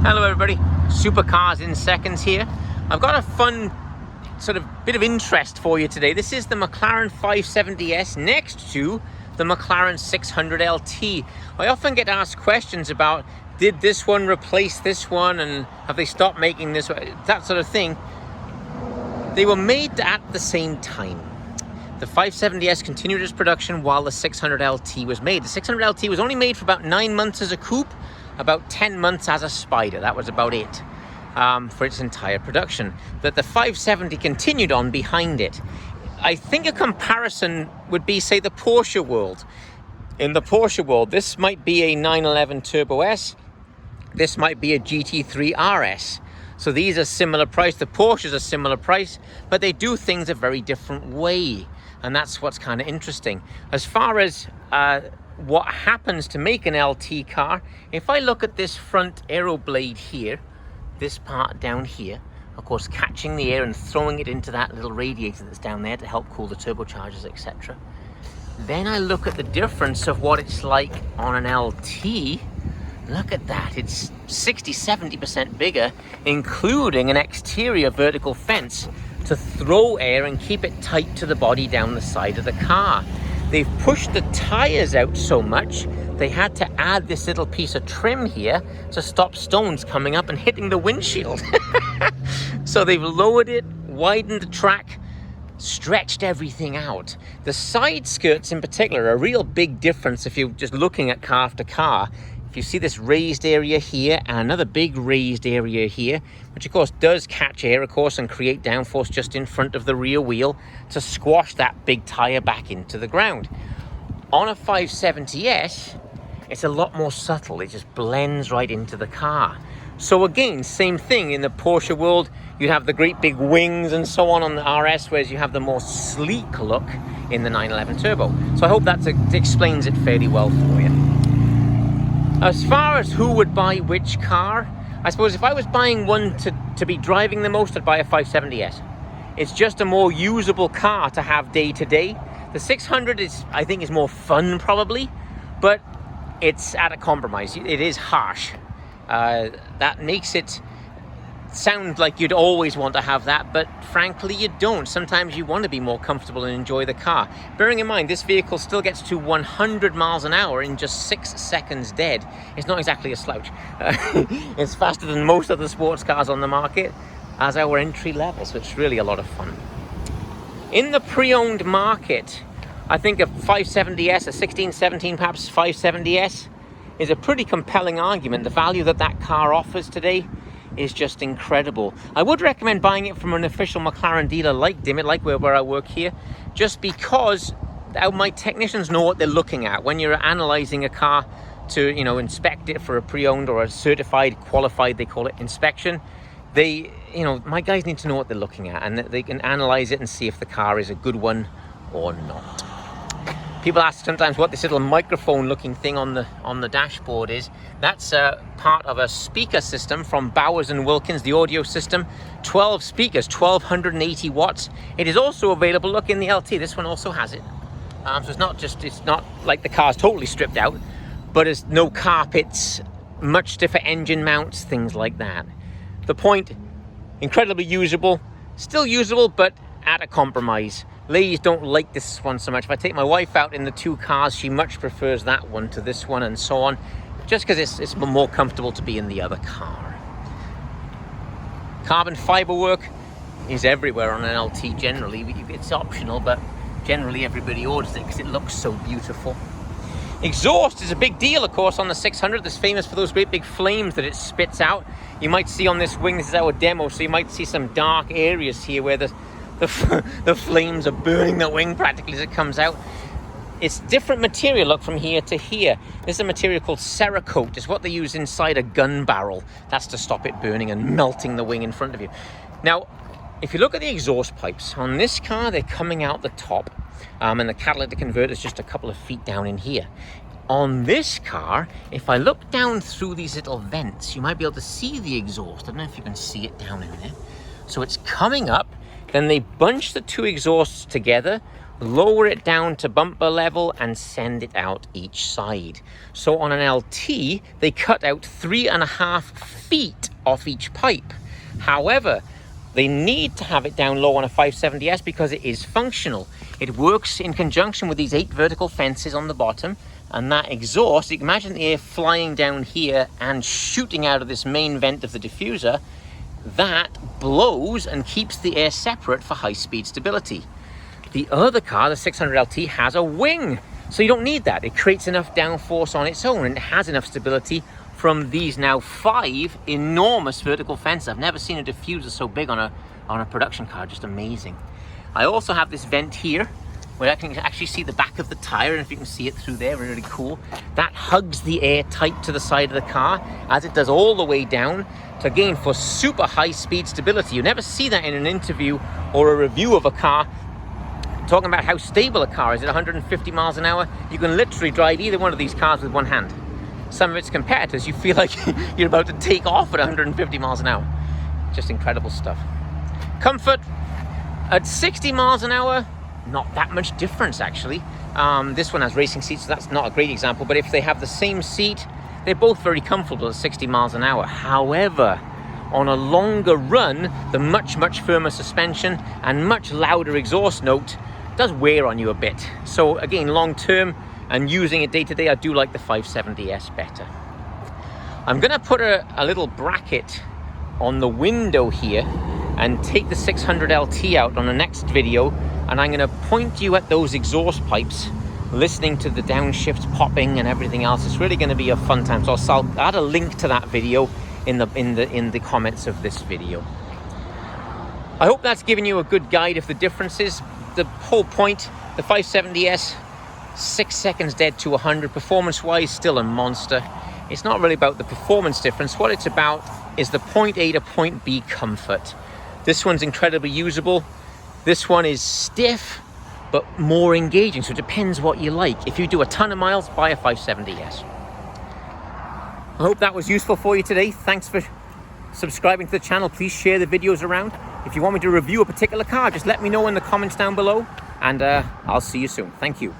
Hello everybody, Supercars in Seconds here. I've got a fun sort of bit of interest for you today. This is the McLaren 570S next to the McLaren 600 LT. I often get asked questions about, did this one replace this one and have they stopped making this, that sort of thing. They were made at the same time. The 570S continued its production while the 600 LT was made. The 600 LT was only made for about 9 months as a coupe, about 10 months as a Spider. That was about it for its entire production. That the 570 continued on behind it. I think a comparison would be, say, the Porsche world. In the Porsche world, this might be a 911 Turbo S. This might be a GT3 RS. So these are similar price. The Porsches are similar price, but they do things a very different way. And that's what's kind of interesting. As far as what happens to make an LT car, if I look at this front aero blade here, this part down here, of course catching the air and throwing it into that little radiator that's down there to help cool the turbochargers, etc. Then I look at the difference of what it's like on an LT. Look at that, it's 60-70% bigger, including an exterior vertical fence to throw air and keep it tight to the body down the side of the car. They've pushed the tires out so much, they had to add this little piece of trim here to stop stones coming up and hitting the windshield. So they've lowered it, widened the track, stretched everything out. The side skirts in particular are a real big difference if you're just looking at car after car. If you see this raised area here and another big raised area here, which of course does catch air, of course, and create downforce just in front of the rear wheel to squash that big tire back into the ground. On a 570S, it's a lot more subtle. It just blends right into the car. So again, same thing in the Porsche world. You have the great big wings and so on the RS, whereas you have the more sleek look in the 911 Turbo. So I hope that explains it fairly well for you. As far as who would buy which car, I suppose if I was buying one to be driving the most, I'd buy a 570S. It's just a more usable car to have day to day. The 600 I think is more fun probably, but it's at a compromise. It is harsh. That makes it sound like you'd always want to have that, but frankly you don't. Sometimes you want to be more comfortable and enjoy the car. Bearing in mind this vehicle still gets to 100 miles an hour in just 6 seconds dead. It's not exactly a slouch. It's faster than most of the sports cars on the market as our entry level, so it's really a lot of fun. In the pre-owned market, I think a 570S, a 16, 17 perhaps 570S is a pretty compelling argument. The value that that car offers today is just incredible. I would recommend buying it from an official McLaren dealer like Dimmitt, like where I work here, just because my technicians know what they're looking at. When you're analyzing a car to, inspect it for a pre-owned or a certified, qualified, they call it, inspection, my guys need to know what they're looking at, and they can analyze it and see if the car is a good one or not. People ask sometimes what this little microphone looking thing on the dashboard is. That's part of a speaker system from Bowers & Wilkins, the audio system. 12 speakers, 1280 watts. It is also available, look, in the LT. This one also has it. So it's not like the car's totally stripped out, but it's no carpets, much stiffer engine mounts, things like that. The point, incredibly usable, still usable, but at a compromise. Ladies don't like this one so much. If I take my wife out in the two cars, she much prefers that one to this one and so on, just because it's more comfortable to be in the other car. Carbon fiber work is everywhere on an LT generally. It's optional, but generally everybody orders it because it looks so beautiful. Exhaust is a big deal, of course, on the 600. It's famous for those great big flames that it spits out. You might see on this wing, this is our demo, so you might see some dark areas here where the flames are burning the wing practically as it comes out. It's different material, look, from here to here. This is a material called Cerakote. It's what they use inside a gun barrel. That's to stop it burning and melting the wing in front of you. Now, if you look at the exhaust pipes, on this car, they're coming out the top, and the catalytic converter is just a couple of feet down in here. On this car, if I look down through these little vents, you might be able to see the exhaust. I don't know if you can see it down in there. So it's coming up, then they bunch the two exhausts together lower it down to bumper level and send it out each side. So on an LT, they cut out 3.5 feet off each pipe. However, they need to have it down low on a 570S because it is functional. It works in conjunction with these 8 vertical fences on the bottom, and that exhaust, you can imagine the air flying down here and shooting out of this main vent of the diffuser, that blows and keeps the air separate for high-speed stability. The other car, the 600LT, has a wing, so you don't need that. It creates enough downforce on its own, and it has enough stability from these now 5 enormous vertical fences. I've never seen a diffuser so big on a production car, just amazing. I also have this vent here where I can actually see the back of the tire, and if you can see it through there, really cool. That hugs the air tight to the side of the car as it does all the way down to, again, for super high speed stability. You never see that in an interview or a review of a car talking about how stable a car is at 150 miles an hour. You can literally drive either one of these cars with one hand. Some of its competitors, you feel like you're about to take off at 150 miles an hour. Just incredible stuff. Comfort, at 60 miles an hour, not that much difference actually. This one has racing seats, so that's not a great example, but if they have the same seat, they're both very comfortable at 60 miles an hour. However, on a longer run, the much firmer suspension and much louder exhaust note does wear on you a bit. So again, long term and using it day to day, I do like the 570S better. I'm gonna put a little bracket on the window here and take the 600LT out on the next video, and I'm gonna point you at those exhaust pipes, listening to the downshifts popping and everything else. It's really gonna be a fun time. So I'll add a link to that video in the comments of this video. I hope that's given you a good guide of the differences. The whole point, the 570S, 6 seconds dead to 100, performance-wise, still a monster. It's not really about the performance difference. What it's about is the point A to point B comfort. This one's incredibly usable. This one is stiff, but more engaging, so it depends what you like. If you do a ton of miles, buy a 570S. I hope that was useful for you today. Thanks for subscribing to the channel. Please share the videos around. If you want me to review a particular car, just let me know in the comments down below, and I'll see you soon. Thank you.